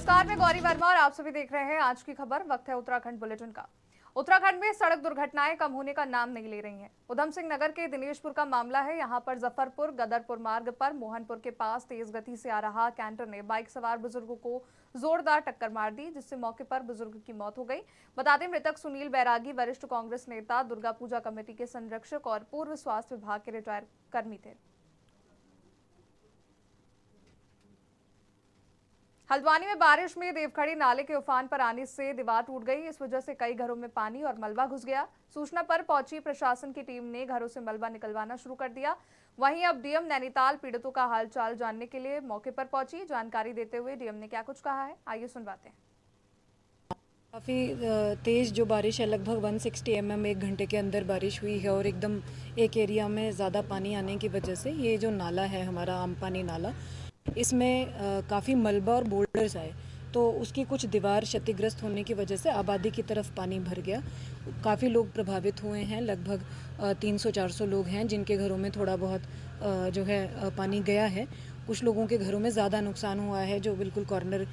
नमस्कार, मैं गौरी वर्मा और आप सभी देख रहे हैं आज की खबर। वक्त है उत्तराखंड बुलेटिन का। उत्तराखंड में सड़क दुर्घटनाएं कम होने का नाम नहीं ले रही हैं। उधम सिंह नगर के दिनेशपुर का मामला है। यहां पर जफरपुर गदरपुर मार्ग पर मोहनपुर के पास तेज गति से आ रहा कैंटर ने बाइक सवार बुजुर्ग को जोरदार टक्कर मार दी, जिससे मौके पर बुजुर्ग की मौत हो गई। बता दें, मृतक सुनील बैरागी वरिष्ठ कांग्रेस नेता, दुर्गा पूजा कमेटी के संरक्षक और पूर्व स्वास्थ्य विभाग के रिटायर्ड कर्मी थे। हल्द्वानी में बारिश में देवखड़ी नाले के उफान पर आने से दीवार टूट गई। इस वजह से कई घरों में पानी और मलबा घुस गया। सूचना पर पहुंची प्रशासन की टीम ने घरों से मलबा निकलवाना शुरू कर दिया। वहीं अब डीएम नैनीताल पीड़ितों का हालचाल जानने के लिए मौके पर पहुंची। जानकारी देते हुए डीएम ने क्या कुछ कहा है, आइए सुनवाते हैं। काफ़ी तेज़ जो बारिश है, लगभग 160 mm 1 घंटे के अंदर बारिश हुई है और एकदम एक एरिया में ज़्यादा पानी आने की वजह से ये जो नाला है हमारा आमपानी नाला, इसमें काफ़ी मलबा और बोल्डर्स आए, तो उसकी कुछ दीवार क्षतिग्रस्त होने की वजह से आबादी की तरफ पानी भर गया। काफ़ी लोग प्रभावित हुए हैं, लगभग 300-400 लोग हैं जिनके घरों में थोड़ा बहुत जो है पानी गया है। कुछ लोगों के घरों में ज़्यादा नुकसान हुआ है जो बिल्कुल कॉर्नर।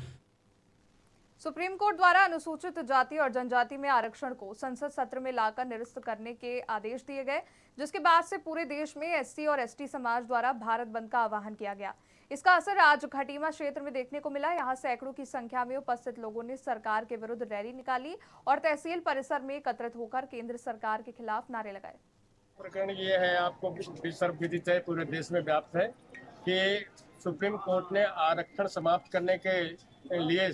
सुप्रीम कोर्ट द्वारा अनुसूचित जाति और जनजाति में आरक्षण को संसद सत्र में लाकर निरस्त करने के आदेश दिए गए, जिसके बाद से पूरे देश में एससी और एसटी समाज द्वारा भारत बंद का आह्वान किया गया। इसका असर आज खटीमा क्षेत्र में देखने को मिला। यहां सैकड़ों की संख्या में उपस्थित लोगों ने सरकार के विरुद्ध रैली निकाली और तहसील परिसर में एकत्रित होकर केंद्र सरकार के खिलाफ नारे लगाए। प्रकरण ये है, आपको सर्वविदित है, पूरे देश में व्याप्त है कि सुप्रीम कोर्ट ने आरक्षण समाप्त करने के लिए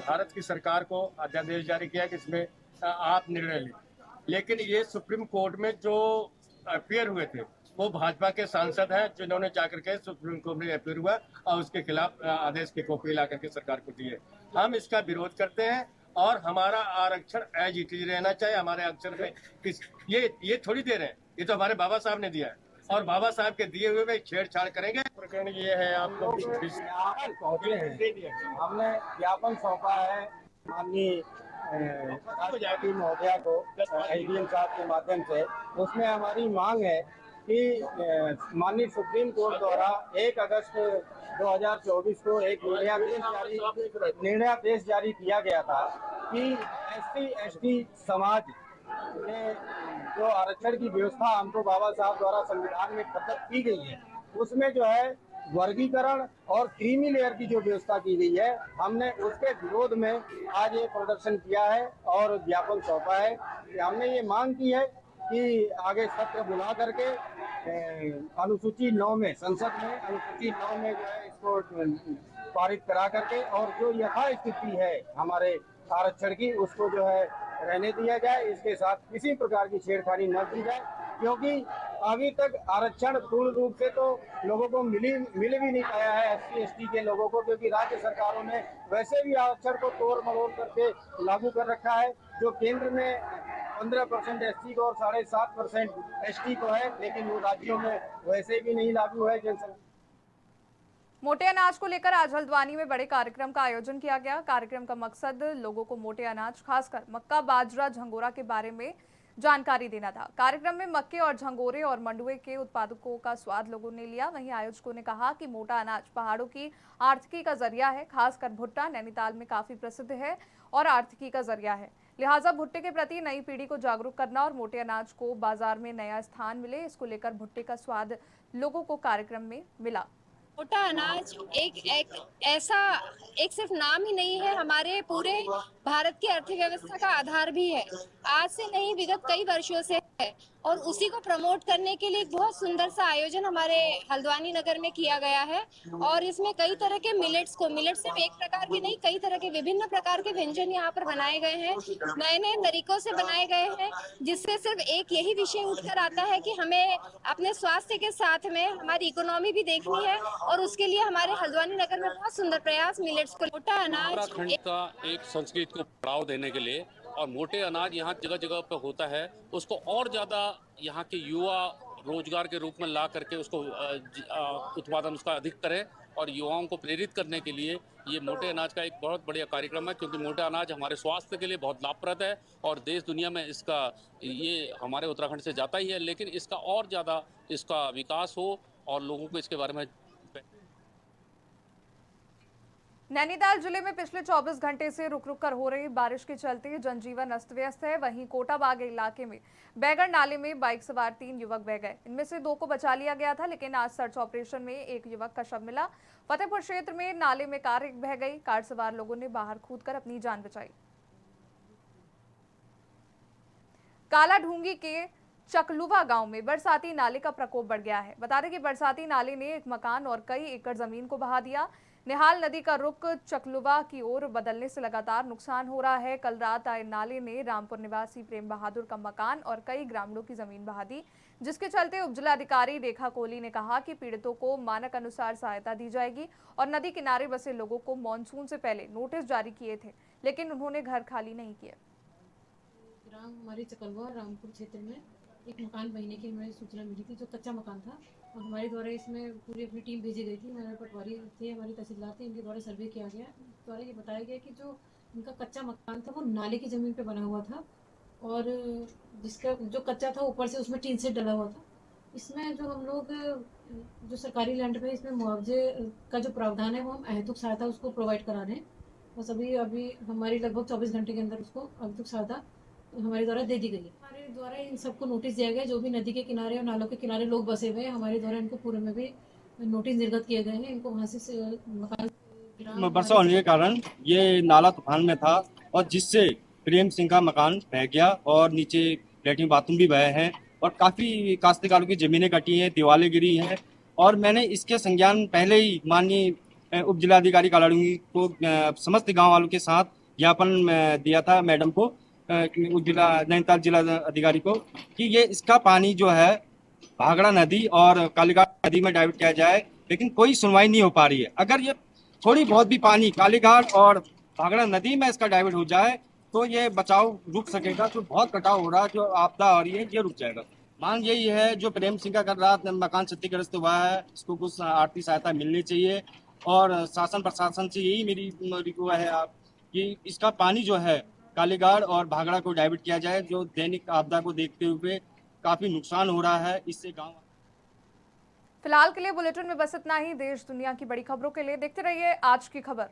भारत की सरकार को अध्यादेश जारी किया कि इसमें आप निर्णय लें। लेकिन ये सुप्रीम कोर्ट में जो अपीयर हुए थे वो भाजपा के सांसद हैं, जिन्होंने जाकर के सुप्रीम कोर्ट में अपीयर हुआ और उसके खिलाफ आदेश की कॉपी ला करके सरकार को दी है। हम इसका विरोध करते हैं और हमारा आरक्षण एज इट इज रहना चाहिए। हमारे अक्षर में ये थोड़ी दे रहे हैं, ये तो हमारे बाबा साहब ने दिया है और बाबा साहब के दिए हुए में छेड़छाड़ करेंगे। प्रकरण ये है, आपको हमने ज्ञापन सौंपा है माननीय राष्ट्रपति महोदया को एडीएम साहब के माध्यम से। उसमें हमारी मांग है कि माननीय सुप्रीम कोर्ट द्वारा 1 अगस्त 2024 को एक निर्णयादेश जारी किया गया था कि एससी एसटी समाज में जो आरक्षण की व्यवस्था हमको बाबा साहब द्वारा संविधान में प्रदत्त की गई है, उसमें जो है वर्गीकरण और क्रीमी लेयर की जो व्यवस्था की गई है, हमने उसके विरोध में आज ये प्रदर्शन किया है और ज्ञापन सौंपा है। हमने ये मांग की है कि आगे सत्र बुला करके अनुसूची 9 में, संसद में अनुसूची 9 में जो है इसको पारित करा करके और जो यथास्थिति है हमारे आरक्षण की, उसको जो है रहने दिया जाए। इसके साथ किसी प्रकार की छेड़खानी न की जाए, क्योंकि अभी तक आरक्षण पूर्ण रूप से तो लोगों को मिल भी नहीं पाया है, एससी एसटी के लोगों को, क्योंकि राज्य सरकारों ने वैसे भी आरक्षण को तोड़ मरोड़ करके लागू कर रखा है। जो केंद्र में 15% एससी को और 7.5% एसटी को है, लेकिन वो राज्यों में वैसे भी नहीं लागू है। मोटे अनाज को लेकर आज हल्द्वानी में बड़े कार्यक्रम का आयोजन किया गया। कार्यक्रम का मकसद लोगों को मोटे अनाज, खासकर मक्का, बाजरा, झंगोरा के बारे में जानकारी देना था। कार्यक्रम में मक्के और झंगोरे और मंडुए के उत्पादकों का स्वाद लोगों ने लिया। वहीं आयोजकों ने कहा कि मोटा अनाज पहाड़ों की आर्थिकी का जरिया है। खासकर भुट्टा नैनीताल में काफी प्रसिद्ध है और आर्थिकी का जरिया है। लिहाजा भुट्टे के प्रति नई पीढ़ी को जागरूक करना और मोटे अनाज को बाजार में नया स्थान मिले, इसको लेकर भुट्टे का स्वाद लोगों को कार्यक्रम में मिला। मोटा अनाज एक ऐसा एक सिर्फ नाम ही नहीं है, हमारे पूरे भारत की अर्थव्यवस्था का आधार भी है। आज से नहीं, विगत कई वर्षों से है और उसी को प्रमोट करने के लिए एक बहुत सुंदर सा आयोजन हमारे हल्द्वानी नगर में किया गया है। और इसमें कई तरह के मिलेट सिर्फ एक प्रकार की नहीं, कई तरह के विभिन्न प्रकार के व्यंजन यहाँ पर बनाए गए हैं, नए नए तरीकों से बनाए गए हैं, जिससे सिर्फ एक यही विषय उठकर आता है कि हमें अपने स्वास्थ्य के साथ में हमारी इकोनॉमी भी देखनी है और उसके लिए हमारे हल्द्वानी नगर में बहुत सुंदर प्रयास मिलेट्स को मोटा अनाज उत्तराखंड का एक संस्कृति को बढ़ावा देने के लिए और मोटे अनाज यहाँ जगह जगह पर होता है, उसको और ज़्यादा यहाँ के युवा रोजगार के रूप में ला करके उसको उत्पादन उसका अधिक करें और युवाओं को प्रेरित करने के लिए ये मोटे अनाज का एक बहुत बढ़िया कार्यक्रम है, क्योंकि मोटा अनाज हमारे स्वास्थ्य के लिए बहुत लाभप्रद है और देश दुनिया में इसका ये हमारे उत्तराखंड से जाता ही है, लेकिन इसका और ज़्यादा इसका विकास हो और लोगों को इसके बारे में नैनीताल जिले में पिछले 24 घंटे से रुक रुक कर हो रही बारिश के चलते जनजीवन अस्त व्यस्त है। वहीं कोटाबाग इलाके में बैगड़ नाले में बाइक सवार 3 युवक बह गए। इनमें से 2 को बचा लिया गया था, लेकिन आज सर्च ऑपरेशन में एक युवक का शव मिला। फतेहपुर क्षेत्र में नाले में कार बह गई। कार सवार लोगों ने बाहर कूदकर अपनी जान बचाई। काला ढूंगी के चकलुवा गांव में बरसाती नाले का प्रकोप बढ़ गया है। बता दें कि बरसाती नाले ने एक मकान और कई एकड़ जमीन को बहा दिया। निहाल नदी का रुख चकलुवा की ओर बदलने से लगातार नुकसान हो रहा है। कल रात आए नाले ने रामपुर निवासी प्रेम बहादुर का मकान और कई ग्रामीणों की जमीन बहा दी, जिसके चलते उपजिलाधिकारी रेखा कोहली ने कहा कि पीड़ितों को मानक अनुसार सहायता दी जाएगी और नदी किनारे बसे लोगों को मानसून से पहले नोटिस जारी किए थे, लेकिन उन्होंने घर खाली नहीं किए। ग्राम हमारे चकलवा रामपुर क्षेत्र में एक मकान बहने की हमें सूचना मिली थी, जो कच्चा मकान था और हमारे द्वारा इसमें पूरी अपनी टीम भेजी गई थी। हमारे पटवारी थे, हमारे तहसीलदार थे, इनके द्वारा सर्वे किया गया। द्वारा ये बताया गया कि जो इनका कच्चा मकान था वो नाले की ज़मीन पे बना हुआ था और जिसका जो कच्चा था ऊपर से उसमें टीन सेट डला हुआ था। इसमें जो हम लोग जो सरकारी लैंड पे इसमें मुआवजे का जो प्रावधान है वो हम अहेतुक सहायता उसको प्रोवाइड करा रहे हैं। बस अभी हमारी लगभग 24 घंटे के अंदर उसको अहेतुक सहायता हमारे द्वारा दे दी गई है। हमारे द्वारा इन सबको नोटिस दिया गया, जो भी नदी के किनारे और नालों के किनारे लोग बसे हुए हैं, हमारे द्वारा इनको पूरे में भी नोटिस निर्गत किए गए हैं। इनको वहाँ से मकान वर्षा होने के कारण ये नाला तूफान में था और जिससे प्रेम सिंह का मकान बह गया और नीचे लैट्रिन बाथरूम भी बहे हैं और काफ़ी काश्तकारों की ज़मीनें कटी हैं, दीवारें गिरी हैं। और मैंने इसके संज्ञान पहले ही माननीय उप जिलाधिकारी कालाडूंगी को समस्त गाँव वालों के साथ ज्ञापन दिया था मैडम को, नैनीताल जिला अधिकारी को, कि ये इसका पानी जो है भागड़ा नदी और कालीघाट नदी में डाइवर्ट किया जाए, लेकिन कोई सुनवाई नहीं हो पा रही है। अगर ये थोड़ी बहुत भी पानी कालीघाट और भागड़ा नदी में इसका डाइवर्ट हो जाए तो ये बचाव रुक सकेगा। तो बहुत कटाव हो रहा है, जो आपदा आ रही है ये रुक जाएगा। मांग यही है, जो प्रेम सिंह का कल रात मकान क्षतिग्रस्त हुआ है, इसको कुछ आर्थिक सहायता मिलनी चाहिए और शासन प्रशासन से यही मेरी रिक्वेस्ट है आप कि इसका पानी जो है कालीघाट और भागड़ा को डाइवर्ट किया जाए, जो दैनिक आपदा को देखते हुए काफी नुकसान हो रहा है। इससे गांव फिलहाल के लिए बुलेटिन में बस इतना ही। देश दुनिया की बड़ी खबरों के लिए देखते रहिए आज की खबर।